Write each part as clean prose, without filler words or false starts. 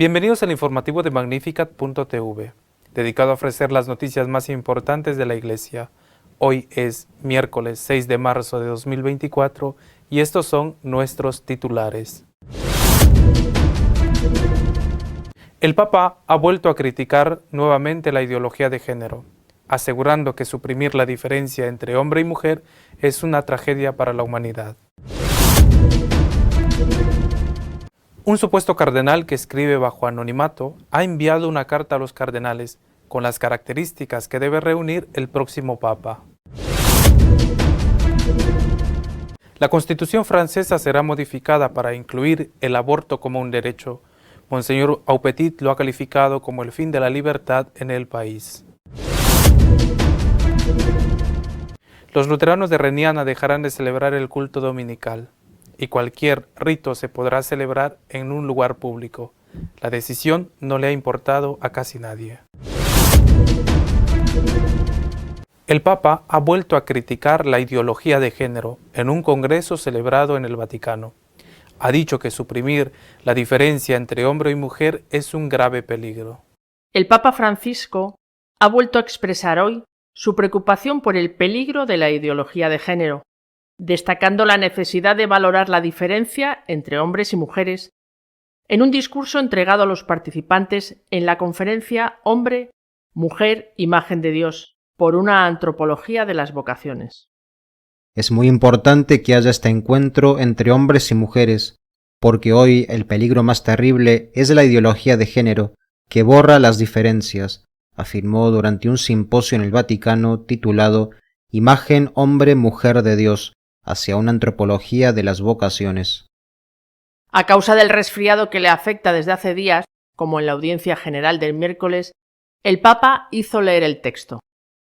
Bienvenidos al informativo de Magnificat.tv, dedicado a ofrecer las noticias más importantes de la Iglesia. Hoy es miércoles 6 de marzo de 2024 y estos son nuestros titulares. El Papa ha vuelto a criticar nuevamente la ideología de género, asegurando que suprimir la diferencia entre hombre y mujer es una tragedia para la humanidad. Un supuesto cardenal que escribe bajo anonimato ha enviado una carta a los cardenales con las características que debe reunir el próximo Papa. La Constitución francesa será modificada para incluir el aborto como un derecho. Monseñor Aupetit lo ha calificado como el fin de la libertad en el país. Los luteranos de Reniana dejarán de celebrar el culto dominical y cualquier rito se podrá celebrar en un lugar público. La decisión no le ha importado a casi nadie. El Papa ha vuelto a criticar la ideología de género en un congreso celebrado en el Vaticano. Ha dicho que suprimir la diferencia entre hombre y mujer es un grave peligro. El Papa Francisco ha vuelto a expresar hoy su preocupación por el peligro de la ideología de género, destacando la necesidad de valorar la diferencia entre hombres y mujeres en un discurso entregado a los participantes en la conferencia Hombre, Mujer, Imagen de Dios, por una antropología de las vocaciones. Es muy importante que haya este encuentro entre hombres y mujeres, porque hoy el peligro más terrible es la ideología de género, que borra las diferencias, afirmó durante un simposio en el Vaticano titulado Imagen Hombre-Mujer de Dios, hacia una antropología de las vocaciones. A causa del resfriado que le afecta desde hace días, como en la audiencia general del miércoles, el Papa hizo leer el texto.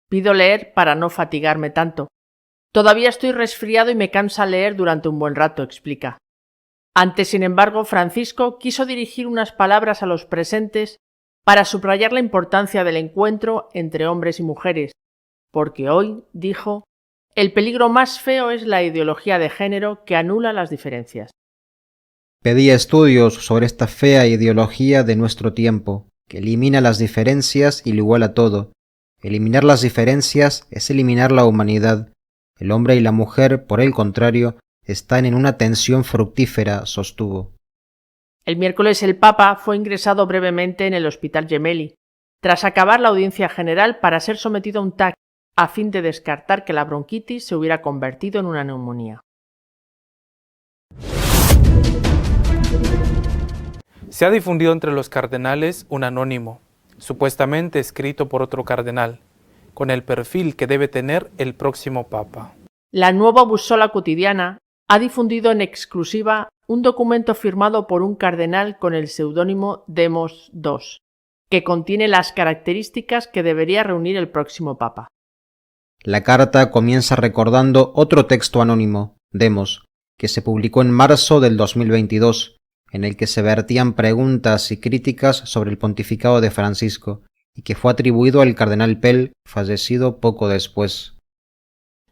Pido leer para no fatigarme tanto. Todavía estoy resfriado y me cansa leer durante un buen rato, explica. Antes, sin embargo, Francisco quiso dirigir unas palabras a los presentes para subrayar la importancia del encuentro entre hombres y mujeres, porque hoy, dijo, el peligro más feo es la ideología de género que anula las diferencias. Pedía estudios sobre esta fea ideología de nuestro tiempo, que elimina las diferencias y lo iguala todo. Eliminar las diferencias es eliminar la humanidad. El hombre y la mujer, por el contrario, están en una tensión fructífera, sostuvo. El miércoles el Papa fue ingresado brevemente en el Hospital Gemelli, tras acabar la audiencia general para ser sometido a un TAC, a fin de descartar que la bronquitis se hubiera convertido en una neumonía. Se ha difundido entre los cardenales un anónimo, supuestamente escrito por otro cardenal, con el perfil que debe tener el próximo Papa. La nueva Bussola Quotidiana ha difundido en exclusiva un documento firmado por un cardenal con el seudónimo Demos II, que contiene las características que debería reunir el próximo Papa. La carta comienza recordando otro texto anónimo, Demos, que se publicó en marzo del 2022, en el que se vertían preguntas y críticas sobre el pontificado de Francisco, y que fue atribuido al cardenal Pell, fallecido poco después.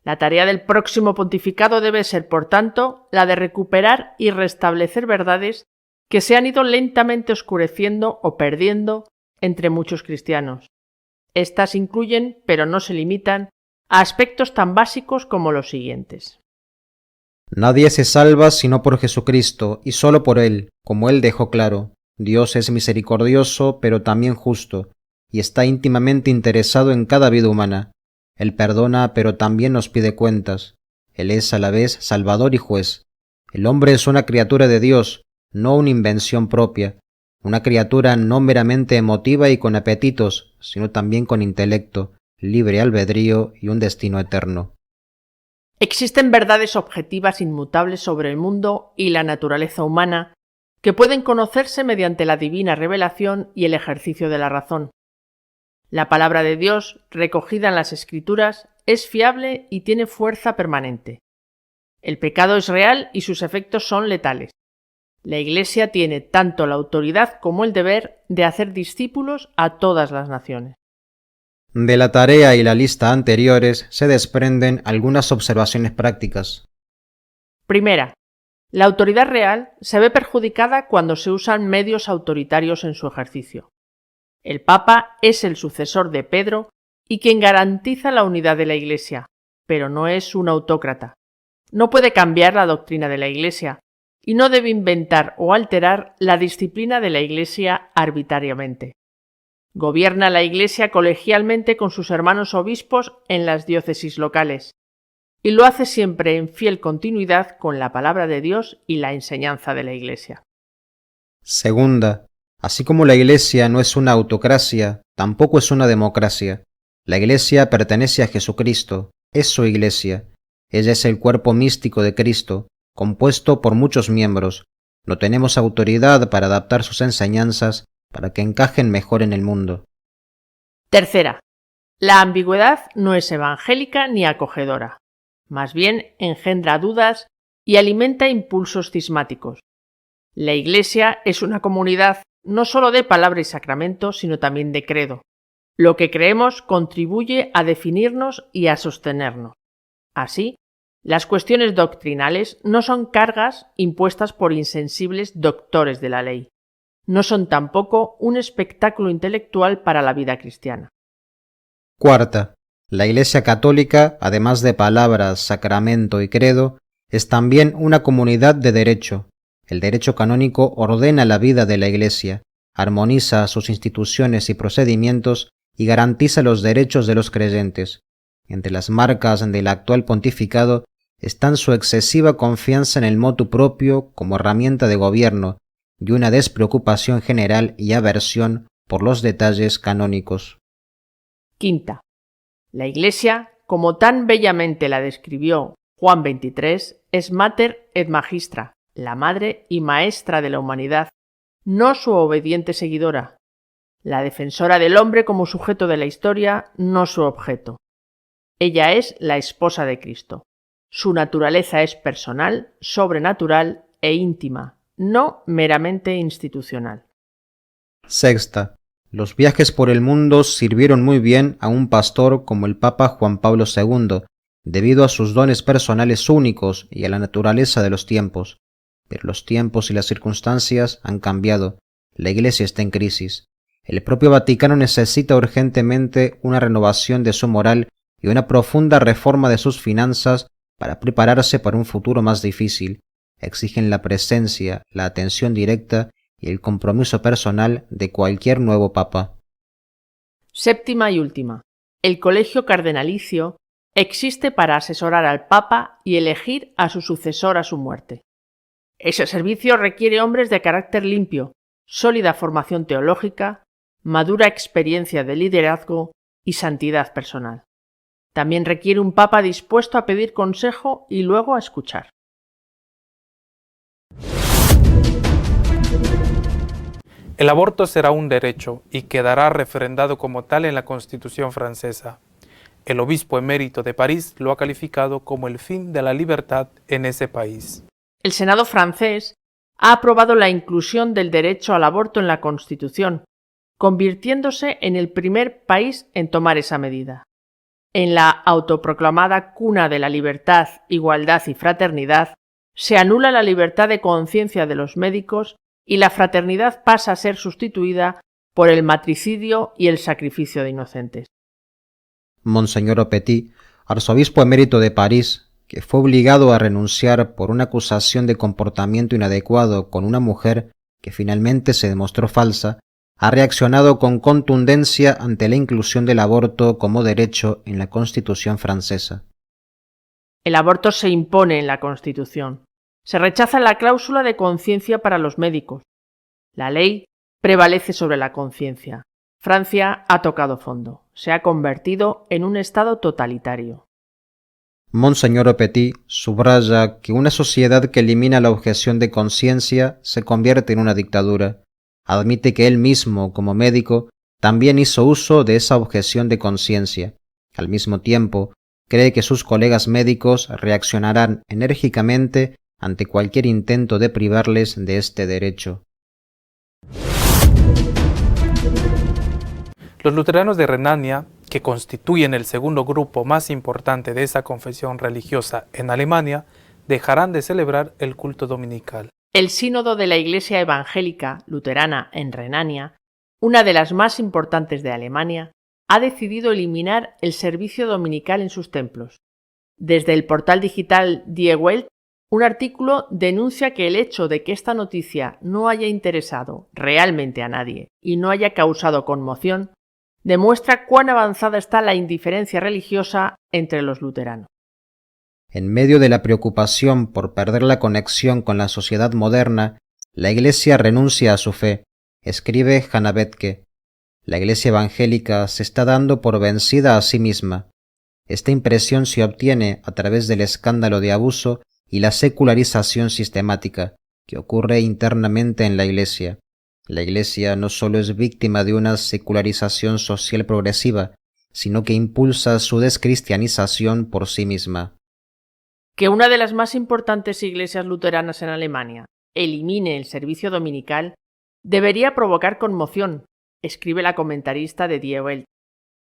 La tarea del próximo pontificado debe ser, por tanto, la de recuperar y restablecer verdades que se han ido lentamente oscureciendo o perdiendo entre muchos cristianos. Estas incluyen, pero no se limitan, a aspectos tan básicos como los siguientes. Nadie se salva sino por Jesucristo, y solo por Él, como Él dejó claro. Dios es misericordioso, pero también justo, y está íntimamente interesado en cada vida humana. Él perdona, pero también nos pide cuentas. Él es a la vez Salvador y Juez. El hombre es una criatura de Dios, no una invención propia, una criatura no meramente emotiva y con apetitos, sino también con intelecto, libre albedrío y un destino eterno. Existen verdades objetivas inmutables sobre el mundo y la naturaleza humana que pueden conocerse mediante la divina revelación y el ejercicio de la razón. La palabra de Dios, recogida en las Escrituras, es fiable y tiene fuerza permanente. El pecado es real y sus efectos son letales. La Iglesia tiene tanto la autoridad como el deber de hacer discípulos a todas las naciones. De la tarea y la lista anteriores se desprenden algunas observaciones prácticas. Primera, La autoridad real se ve perjudicada cuando se usan medios autoritarios en su ejercicio. El Papa es el sucesor de Pedro y quien garantiza la unidad de la Iglesia, pero no es un autócrata. No puede cambiar la doctrina de la Iglesia y no debe inventar o alterar la disciplina de la Iglesia arbitrariamente. Gobierna la Iglesia colegialmente con sus hermanos obispos en las diócesis locales, y lo hace siempre en fiel continuidad con la palabra de Dios y la enseñanza de la Iglesia. Segunda, así como la Iglesia no es una autocracia, tampoco es una democracia. La Iglesia pertenece a Jesucristo, es su Iglesia. Ella es el cuerpo místico de Cristo, compuesto por muchos miembros. No tenemos autoridad para adaptar sus enseñanzas para que encajen mejor en el mundo. Tercera, la ambigüedad no es evangélica ni acogedora. Más bien engendra dudas y alimenta impulsos cismáticos. La Iglesia es una comunidad no solo de palabra y sacramento, sino también de credo. Lo que creemos contribuye a definirnos y a sostenernos. Así, las cuestiones doctrinales no son cargas impuestas por insensibles doctores de la ley. No son tampoco un espectáculo intelectual para la vida cristiana. Cuarta, la Iglesia Católica, además de palabras, sacramento y credo, es también una comunidad de derecho. El derecho canónico ordena la vida de la Iglesia, armoniza sus instituciones y procedimientos y garantiza los derechos de los creyentes. Entre las marcas del actual pontificado están su excesiva confianza en el motu propio como herramienta de gobierno y una despreocupación general y aversión por los detalles canónicos. Quinta, la Iglesia, como tan bellamente la describió Juan 23, es mater et magistra, la madre y maestra de la humanidad, no su obediente seguidora, la defensora del hombre como sujeto de la historia, no su objeto. Ella es la esposa de Cristo. Su naturaleza es personal, sobrenatural e íntima, no meramente institucional. Sexta, los viajes por el mundo sirvieron muy bien a un pastor como el Papa Juan Pablo II, debido a sus dones personales únicos y a la naturaleza de los tiempos. Pero los tiempos y las circunstancias han cambiado. La Iglesia está en crisis. El propio Vaticano necesita urgentemente una renovación de su moral y una profunda reforma de sus finanzas para prepararse para un futuro más difícil. Exigen la presencia, la atención directa y el compromiso personal de cualquier nuevo papa. Séptima y última. El colegio cardenalicio existe para asesorar al papa y elegir a su sucesor a su muerte. Ese servicio requiere hombres de carácter limpio, sólida formación teológica, madura experiencia de liderazgo y santidad personal. También requiere un papa dispuesto a pedir consejo y luego a escuchar. El aborto será un derecho y quedará refrendado como tal en la Constitución francesa. El obispo emérito de París lo ha calificado como el fin de la libertad en ese país. El Senado francés ha aprobado la inclusión del derecho al aborto en la Constitución, convirtiéndose en el primer país en tomar esa medida. En la autoproclamada cuna de la libertad, igualdad y fraternidad, se anula la libertad de conciencia de los médicos y la fraternidad pasa a ser sustituida por el matricidio y el sacrificio de inocentes. Monseñor Petit, arzobispo emérito de París, que fue obligado a renunciar por una acusación de comportamiento inadecuado con una mujer que finalmente se demostró falsa, ha reaccionado con contundencia ante la inclusión del aborto como derecho en la Constitución francesa. El aborto se impone en la Constitución. Se rechaza la cláusula de conciencia para los médicos. La ley prevalece sobre la conciencia. Francia ha tocado fondo. Se ha convertido en un Estado totalitario. Monseñor Petit subraya que una sociedad que elimina la objeción de conciencia se convierte en una dictadura. Admite que él mismo, como médico, también hizo uso de esa objeción de conciencia. Al mismo tiempo, cree que sus colegas médicos reaccionarán enérgicamente ante cualquier intento de privarles de este derecho. Los luteranos de Renania, que constituyen el segundo grupo más importante de esa confesión religiosa en Alemania, dejarán de celebrar el culto dominical. El sínodo de la Iglesia Evangélica Luterana en Renania, una de las más importantes de Alemania, ha decidido eliminar el servicio dominical en sus templos. Desde el portal digital Die Welt, un artículo denuncia que el hecho de que esta noticia no haya interesado realmente a nadie y no haya causado conmoción demuestra cuán avanzada está la indiferencia religiosa entre los luteranos. En medio de la preocupación por perder la conexión con la sociedad moderna, la Iglesia renuncia a su fe, escribe Hannah Bethke. La Iglesia evangélica se está dando por vencida a sí misma. Esta impresión se obtiene a través del escándalo de abuso y la secularización sistemática que ocurre internamente en la Iglesia. La Iglesia no solo es víctima de una secularización social progresiva, sino que impulsa su descristianización por sí misma. Que una de las más importantes iglesias luteranas en Alemania elimine el servicio dominical debería provocar conmoción, escribe la comentarista de Die Welt.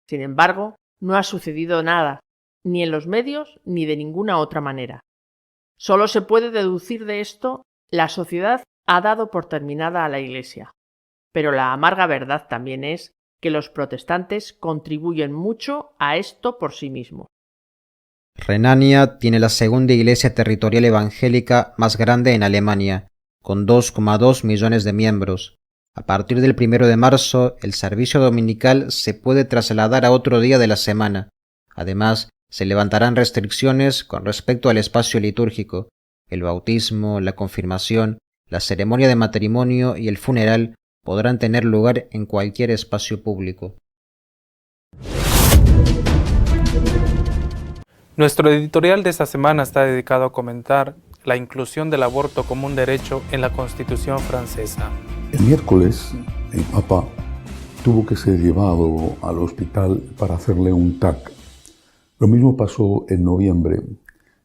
Sin embargo, no ha sucedido nada, ni en los medios ni de ninguna otra manera. Solo se puede deducir de esto: la sociedad ha dado por terminada a la Iglesia. Pero la amarga verdad también es que los protestantes contribuyen mucho a esto por sí mismos. Renania tiene la segunda iglesia territorial evangélica más grande en Alemania, con 2,2 millones de miembros. A partir del 1 de marzo, el servicio dominical se puede trasladar a otro día de la semana. Además, se levantarán restricciones con respecto al espacio litúrgico. El bautismo, la confirmación, la ceremonia de matrimonio y el funeral podrán tener lugar en cualquier espacio público. Nuestro editorial de esta semana está dedicado a comentar la inclusión del aborto como un derecho en la Constitución francesa. El miércoles, el Papa tuvo que ser llevado al hospital para hacerle un TAC. Lo mismo pasó en noviembre.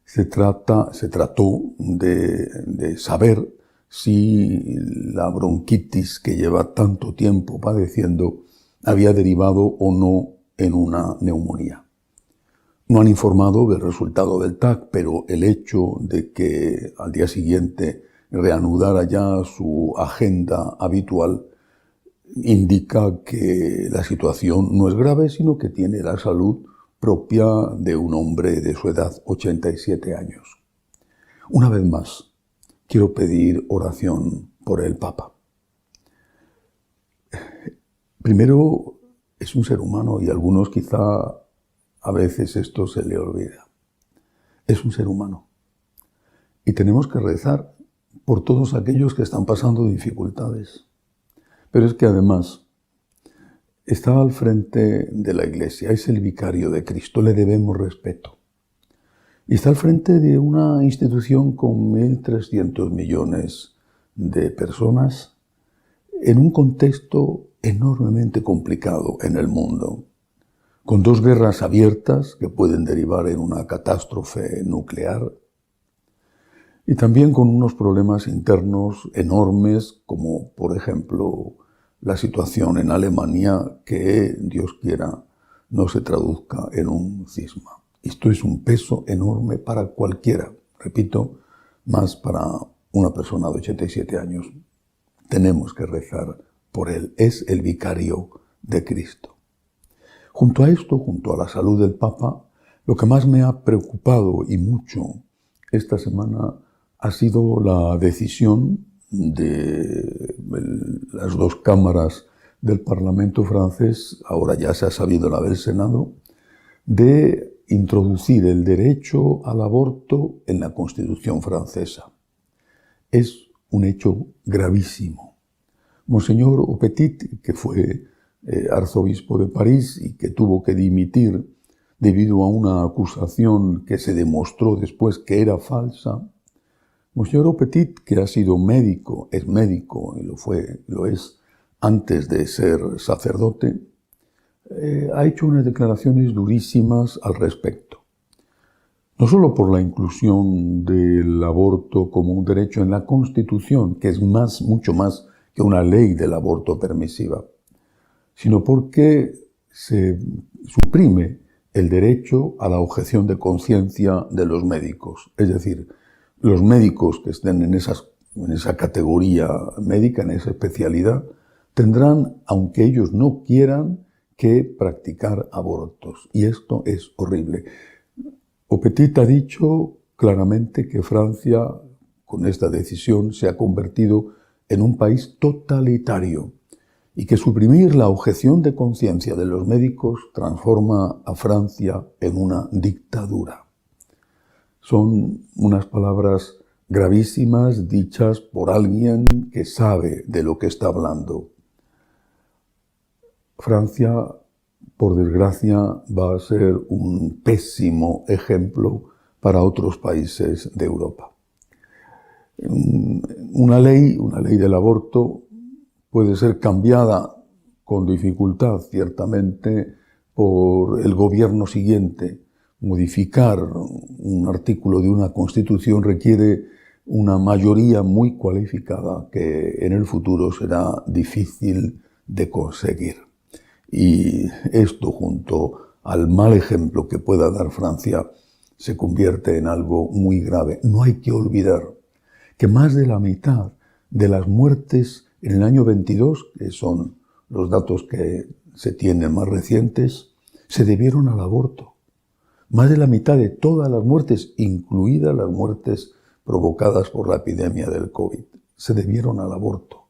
Se trató de saber si la bronquitis que lleva tanto tiempo padeciendo había derivado o no en una neumonía. No han informado del resultado del TAC, pero el hecho de que al día siguiente reanudara ya su agenda habitual indica que la situación no es grave, sino que tiene la salud propia de un hombre de su edad, 87 años. Una vez más, quiero pedir oración por el Papa. Primero, es un ser humano y a algunos quizá a veces esto se le olvida. Es un ser humano. Y tenemos que rezar por todos aquellos que están pasando dificultades. Pero es que además está al frente de la Iglesia, es el vicario de Cristo, le debemos respeto. Y está al frente de una institución con 1.300 millones de personas en un contexto enormemente complicado en el mundo, con 2 guerras abiertas que pueden derivar en una catástrofe nuclear, y también con unos problemas internos enormes, como por ejemplo la situación en Alemania, que Dios quiera no se traduzca en un cisma. Esto es un peso enorme para cualquiera, repito, más para una persona de 87 años. Tenemos que rezar por él, es el vicario de Cristo. Junto a esto, junto a la salud del Papa, lo que más me ha preocupado y mucho esta semana ha sido la decisión de las 2 cámaras del Parlamento francés, ahora ya se ha sabido la del Senado, de introducir el derecho al aborto en la Constitución francesa. Es un hecho gravísimo. Monseñor Aupetit, que fue arzobispo de París y que tuvo que dimitir debido a una acusación que se demostró después que era falsa, Monseñor Aupetit, que ha sido médico, es médico y lo es antes de ser sacerdote, ha hecho unas declaraciones durísimas al respecto. No solo por la inclusión del aborto como un derecho en la Constitución, que es mucho más que una ley del aborto permisiva, sino porque se suprime el derecho a la objeción de conciencia de los médicos. Es decir, Los médicos que estén en esa categoría médica, en esa especialidad, tendrán, aunque ellos no quieran, que practicar abortos. Y esto es horrible. Aupetit ha dicho claramente que Francia, con esta decisión, se ha convertido en un país totalitario y que suprimir la objeción de conciencia de los médicos transforma a Francia en una dictadura. Son unas palabras gravísimas dichas por alguien que sabe de lo que está hablando. Francia, por desgracia, va a ser un pésimo ejemplo para otros países de Europa. Una ley del aborto puede ser cambiada con dificultad, ciertamente, por el gobierno siguiente. Modificar un artículo de una Constitución requiere una mayoría muy cualificada que en el futuro será difícil de conseguir. Y esto, junto al mal ejemplo que pueda dar Francia, se convierte en algo muy grave. No hay que olvidar que más de la mitad de las muertes en el año 22, que son los datos que se tienen más recientes, se debieron al aborto. Más de la mitad de todas las muertes, incluidas las muertes provocadas por la epidemia del COVID, se debieron al aborto.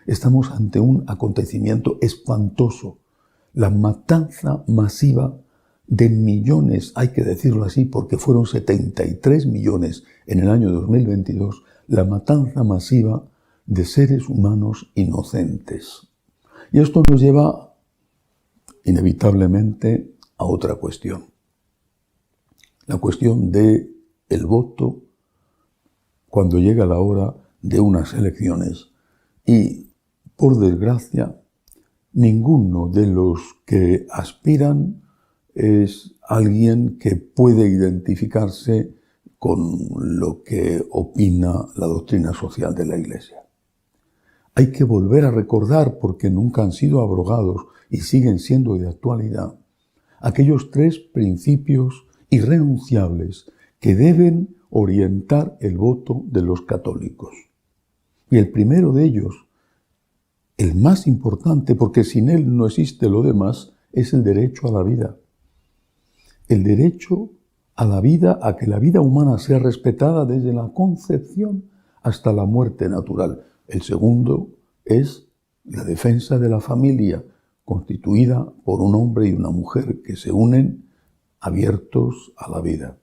Estamos ante un acontecimiento espantoso. La matanza masiva de millones, hay que decirlo así, porque fueron 73 millones en el año 2022, la matanza masiva de seres humanos inocentes. Y esto nos lleva inevitablemente a otra cuestión. La cuestión del voto cuando llega la hora de unas elecciones. Y, por desgracia, ninguno de los que aspiran es alguien que puede identificarse con lo que opina la doctrina social de la Iglesia. Hay que volver a recordar, porque nunca han sido abrogados y siguen siendo de actualidad, aquellos 3 principios irrenunciables que deben orientar el voto de los católicos. Y el primero de ellos, el más importante, porque sin él no existe lo demás, es el derecho a la vida. El derecho a la vida, a que la vida humana sea respetada desde la concepción hasta la muerte natural. El segundo es la defensa de la familia, constituida por un hombre y una mujer que se unen abiertos a la vida.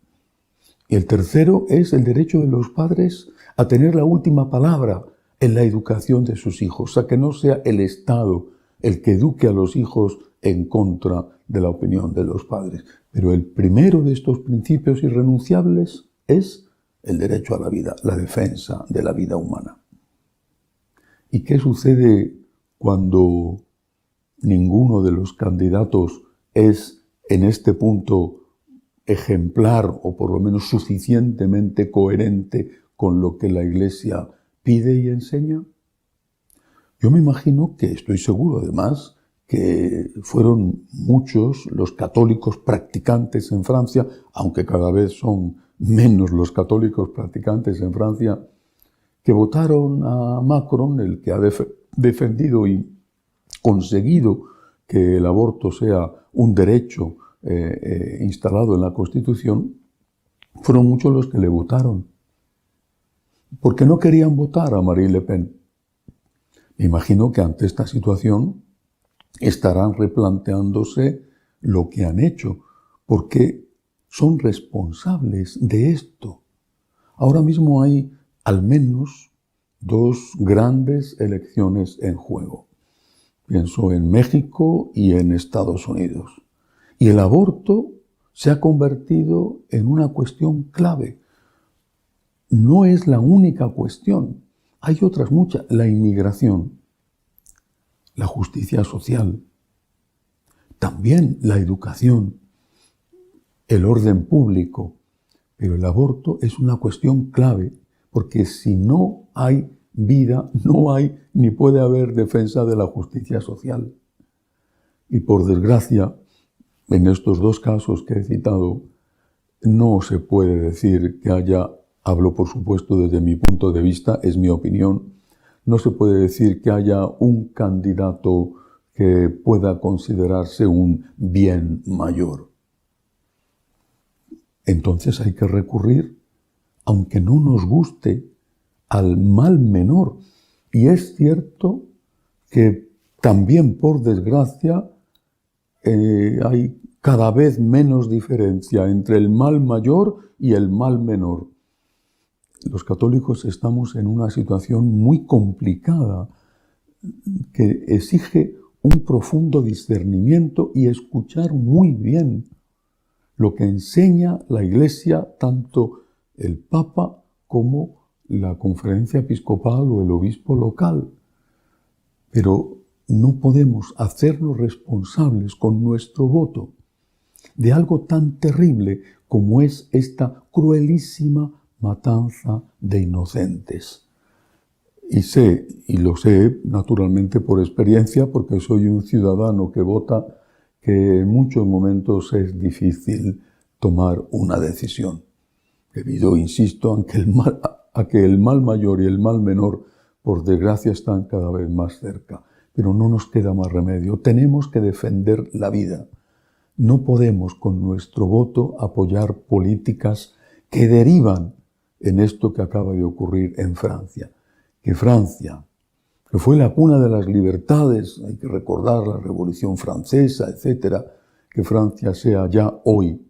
Y el tercero es el derecho de los padres a tener la última palabra en la educación de sus hijos, a que no sea el Estado el que eduque a los hijos en contra de la opinión de los padres. Pero el primero de estos principios irrenunciables es el derecho a la vida, la defensa de la vida humana. ¿Y qué sucede cuando ninguno de los candidatos es en este punto ejemplar o por lo menos suficientemente coherente con lo que la Iglesia pide y enseña? Yo me imagino que, estoy seguro además, que fueron muchos los católicos practicantes en Francia, aunque cada vez son menos los católicos practicantes en Francia, que votaron a Macron, el que ha defendido y conseguido que el aborto sea un derecho instalado en la Constitución. Fueron muchos los que le votaron, porque no querían votar a Marine Le Pen. Me imagino que ante esta situación estarán replanteándose lo que han hecho, porque son responsables de esto. Ahora mismo hay al menos 2 grandes elecciones en juego. Pienso en México y en Estados Unidos. Y el aborto se ha convertido en una cuestión clave. No es la única cuestión. Hay otras muchas. La inmigración, la justicia social, también la educación, el orden público. Pero el aborto es una cuestión clave, porque si no hay vida, no hay ni puede haber defensa de la justicia social. Y por desgracia, en estos 2 casos que he citado, no se puede decir que haya Hablo, por supuesto, desde mi punto de vista, es mi opinión. No se puede decir que haya un candidato que pueda considerarse un bien mayor. Entonces hay que recurrir, aunque no nos guste, al mal menor. Y es cierto que también, por desgracia, hay cada vez menos diferencia entre el mal mayor y el mal menor. Los católicos estamos en una situación muy complicada que exige un profundo discernimiento y escuchar muy bien lo que enseña la Iglesia, tanto el Papa como la Conferencia Episcopal o el obispo local. Pero no podemos hacernos responsables con nuestro voto de algo tan terrible como es esta cruelísima matanza de inocentes. Y sé, y lo sé naturalmente por experiencia, porque soy un ciudadano que vota, que en muchos momentos es difícil tomar una decisión. Debido, insisto, a que el mal mayor y el mal menor, por desgracia, están cada vez más cerca. Pero no nos queda más remedio. Tenemos que defender la vida. No podemos con nuestro voto apoyar políticas que derivan en esto que acaba de ocurrir en Francia. Que Francia, que fue la cuna de las libertades, hay que recordar la Revolución Francesa, etc., que Francia sea ya hoy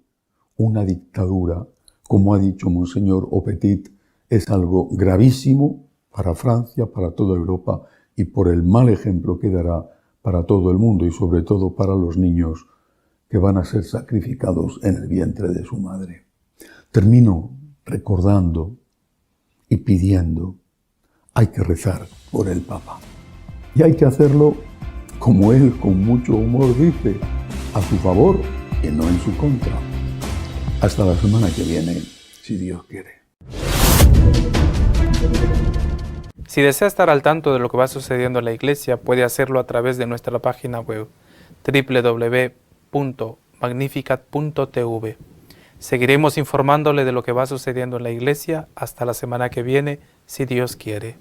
una dictadura, como ha dicho Monseñor Aupetit, es algo gravísimo para Francia, para toda Europa y por el mal ejemplo que dará para todo el mundo y sobre todo para los niños que van a ser sacrificados en el vientre de su madre. Termino recordando y pidiendo, hay que rezar por el Papa. Y hay que hacerlo, como él con mucho humor dice, a su favor y no en su contra. Hasta la semana que viene, si Dios quiere. Si desea estar al tanto de lo que va sucediendo en la Iglesia, puede hacerlo a través de nuestra página web www.magnificat.tv. Seguiremos informándole de lo que va sucediendo en la Iglesia hasta la semana que viene, si Dios quiere.